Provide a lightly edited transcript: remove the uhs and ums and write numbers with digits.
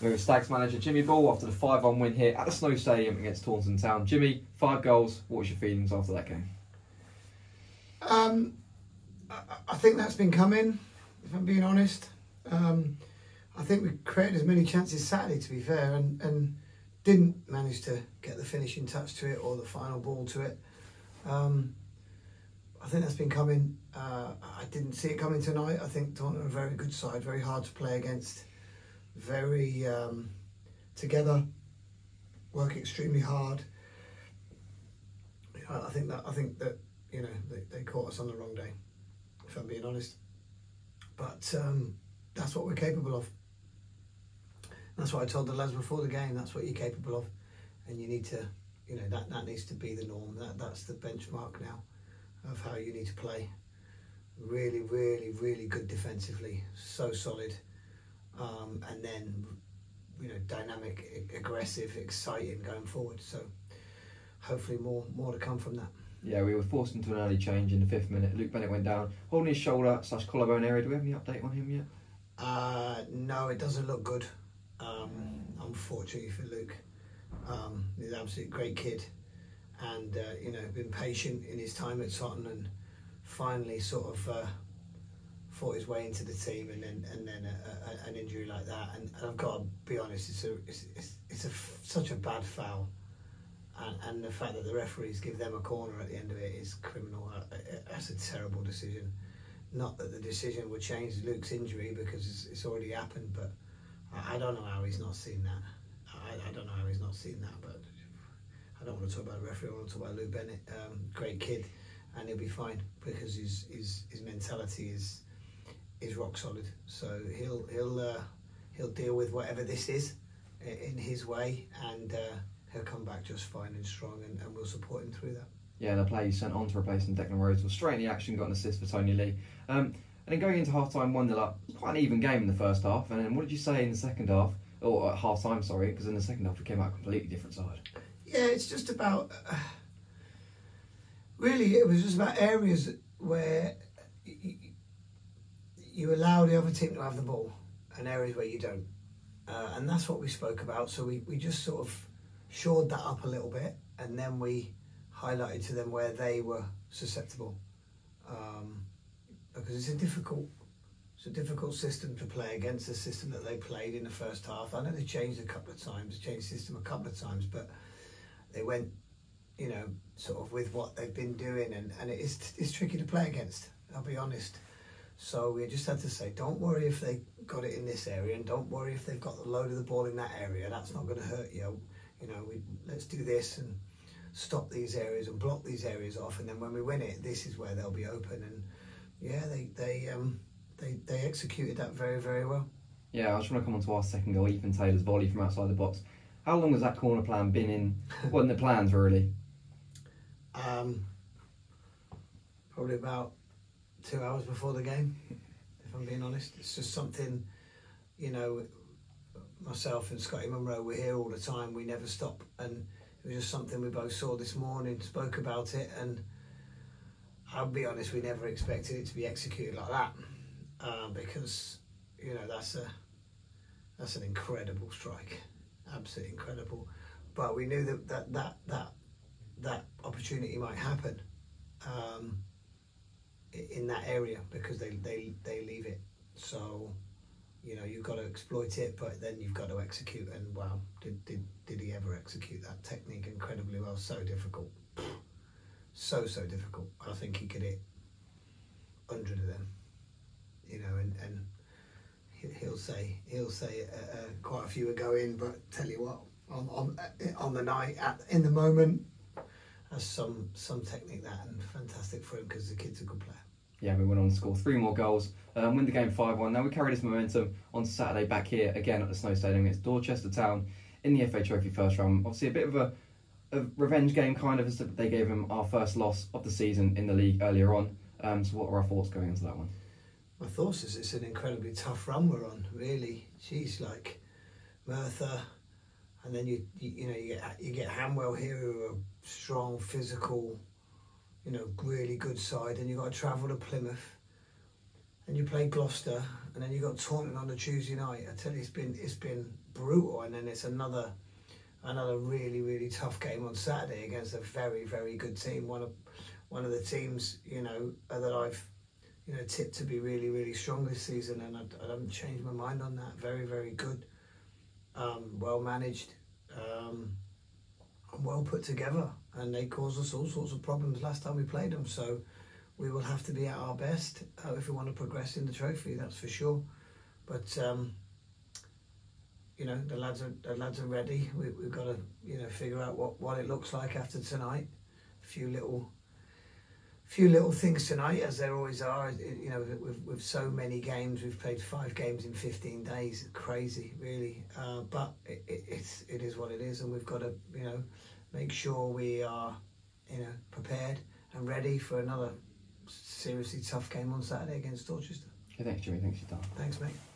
We're with Stags manager Jimmy Ball after the 5-1 win here at the Snow Stadium against Taunton Town. Jimmy, 5 goals. What was your feelings after that game? I think that's been coming, if I'm being honest. I think we created as many chances Saturday, to be fair, and didn't manage to get the finishing touch to it or the final ball to it. I think that's been coming. I didn't see it coming tonight. I think Taunton are a very good side, very hard to play against, very together, work extremely hard. I think that you know they caught us on the wrong day, if I'm being honest. But that's what we're capable of. That's what I told the lads before the game. That's what you're capable of, and you need to, you know, that needs to be the norm. That's the benchmark now of how you need to play. Really, really, really good defensively, so solid, and then, you know, dynamic, aggressive, exciting going forward. So hopefully more to come from that. Yeah, we were forced into an early change in the 5th minute. Luke Bennett went down, holding his shoulder / collarbone area. Do we have any update on him yet? No, it doesn't look good. Unfortunately for Luke, he's an absolute great kid, and you know, been patient in his time at Totton, and finally sort of fought his way into the team, and then an injury like that. And I've got to be honest, it's such a bad foul, and the fact that the referees give them a corner at the end of it is criminal. That's a terrible decision. Not that the decision would change Luke's injury, because it's already happened, but I don't know how he's not seen that. I don't know how he's not seen that, but I don't want to talk about the referee. I want to talk about Luke Bennett. Great kid, and he'll be fine, because his mentality is rock solid. So he'll deal with whatever this is in his way, and he'll come back just fine and strong, and we'll support him through that. Yeah, the player you sent on to replace him, Declan Rhodes, was straight in the action, got an assist for Tony Lee. And then going into half-time, 1-0 up, it was quite an even game in the first half. And then what did you say in the second half? Or at half-time, sorry, because in the second half we came out a completely different side. Yeah, it's just about... really, it was just about areas where you allow the other team to have the ball, and areas where you don't. And that's what we spoke about. So we just sort of shored that up a little bit, and then we highlighted to them where they were susceptible. Because it's a difficult system to play against, the system that they played in the first half. I know they changed a couple of times, changed the system a couple of times, but they went, you know, sort of with what they've been doing, and it's tricky to play against, I'll be honest. So we just had to say, don't worry if they got it in this area, and don't worry if they've got the load of the ball in that area. That's not going to hurt you. You know, let's do this and stop these areas and block these areas off, and then when we win it, this is where they'll be open. And yeah, they executed that very, very well. Yeah, I just want to come on to our second goal, Ethan Taylor's volley from outside the box. How long has that corner plan been in? What in the plans, really? Probably about 2 hours before the game, if I'm being honest. It's just something, you know, myself and Scotty Munro, we're here all the time, we never stop, and it was just something we both saw this morning, spoke about it, and I'll be honest, we never expected it to be executed like that, because, you know, that's an incredible strike, absolutely incredible. But we knew that opportunity might happen in that area, because they leave it. So, you know, you've got to exploit it, but then you've got to execute. And wow, did he ever execute that technique incredibly well? So difficult. So difficult. I think he could hit 100 of them, you know, and he'll say quite a few are going, but tell you what, on the night, in the moment, that's some technique, that, and fantastic for him, because the kid's a good player. Yeah, we went on to score 3 more goals, win the game 5-1. Now we carry this momentum on Saturday back here again at the Snow Stadium against Dorchester Town in the FA Trophy first round. Obviously a bit of a revenge game, kind of, as they gave him our first loss of the season in the league earlier on. So what are our thoughts going into that one? My thoughts is it's an incredibly tough run we're on, really. Geez, like Merthyr, and then you get Hanwell here, who are strong, physical, you know, really good side, and you've got to travel to Plymouth, and you play Gloucester, and then you got Taunton on the Tuesday night. I tell you, it's been brutal, and then it's another really tough game on Saturday against a very good team. One of the teams, you know, that I've, you know, tipped to be really strong this season, and I haven't changed my mind on that. Very good, well managed, and well put together, and they caused us all sorts of problems last time we played them. So we will have to be at our best if we want to progress in the trophy, that's for sure. But you know, the lads are ready. We've got to, you know, figure out what it looks like after tonight. A few little things tonight, as there always are. You know, with so many games, we've played 5 games in 15 days. Crazy, really. But it is what it is, and we've got to, you know, make sure we are, you know, prepared and ready for another seriously tough game on Saturday against Dorchester. Okay, thanks, Jimmy. Thanks for your time. Thanks, mate.